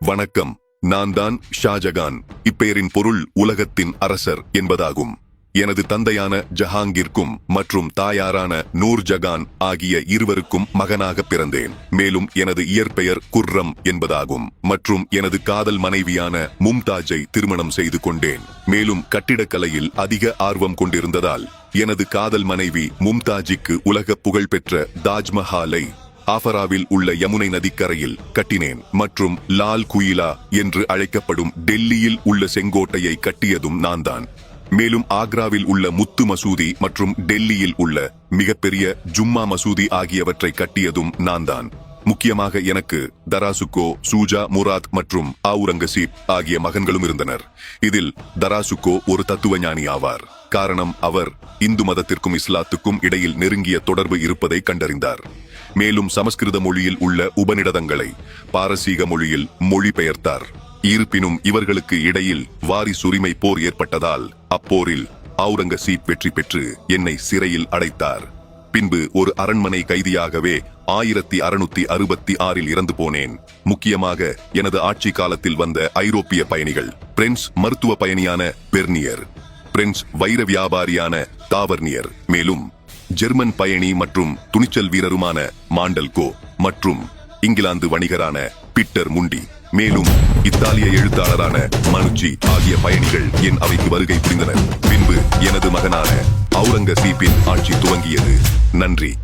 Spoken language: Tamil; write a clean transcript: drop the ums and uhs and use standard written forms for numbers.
வணக்கம். நான் தான் ஷாஜகான். இப்பெயரின் பொருள் உலகத்தின் அரசர் என்பதாகும். எனது தந்தையான ஜஹாங்கீர்க்கும் மற்றும் தாயாரான நூர்ஜகான் ஆகிய இருவருக்கும் மகனாக பிறந்தேன். மேலும் எனது இயற்பெயர் குர்ரம் என்பதாகும். மற்றும் எனது காதல் மனைவியான மும்தாஜை திருமணம் செய்து கொண்டேன். மேலும் கட்டிடக்கலையில் அதிக ஆர்வம் கொண்டிருந்ததால் எனது காதல் மனைவி மும்தாஜிக்கு உலக புகழ்பெற்ற தாஜ்மஹாலை ஆஃபராவில் உள்ள யமுனை நதிக்கரையில் கட்டினேன். மற்றும் லால் குயிலா என்று அழைக்கப்படும் டெல்லியில் உள்ள செங்கோட்டையை கட்டியதும் நான்தான். மேலும் ஆக்ராவில் உள்ள முத்து மசூதி மற்றும் டெல்லியில் உள்ள மிகப்பெரிய ஜும்மா மசூதி ஆகியவற்றை கட்டியதும் நான்தான். முக்கியமாக எனக்கு தராசுக்கோ, சூஜா, முராத் மற்றும் அவுரங்கசீப் ஆகிய மகன்களும் இருந்தனர். இதில் தராசுக்கோ ஒரு தத்துவ ஞானி ஆவார். காரணம், அவர் இந்து மதத்திற்கும் இஸ்லாத்துக்கும் இடையில் நெருங்கிய தொடர்பு இருப்பதை கண்டறிந்தார். மேலும் சமஸ்கிருத மொழியில் உள்ள உபநிடதங்களை பாரசீக மொழியில் மொழிபெயர்த்தார். இருப்பினும் இவர்களுக்கு இடையில் வாரிசுரிமை போர் ஏற்பட்டதால் அப்போரில் அவுரங்கசீப் வெற்றி பெற்று என்னை சிறையில் அடைத்தார். பின்பு ஒரு அரண்மனை கைதியாகவே 1666 இறந்து போனேன். முக்கியமாக எனது ஆட்சி காலத்தில் வந்த ஐரோப்பிய பயணிகள், பிரெஞ்சு மருத்துவ பயணியான பெர்னியர், பிரெஞ்சு வைர வியாபாரியான தாவர்னியர், மேலும் ஜெர்மன் பயணி மற்றும் துணிச்சல் வீரருமான மாண்டல்கோ மற்றும் இங்கிலாந்து வணிகரான பீட்டர் முண்டி, மேலும் இத்தாலிய எழுத்தாளரான மனுச்சி ஆகிய பயணிகள் என் அவைக்கு வருகை புரிந்தனர். பின்பு எனது மகனான அவுரங்கசீப்பின் ஆட்சி துவங்கியது. நன்றி.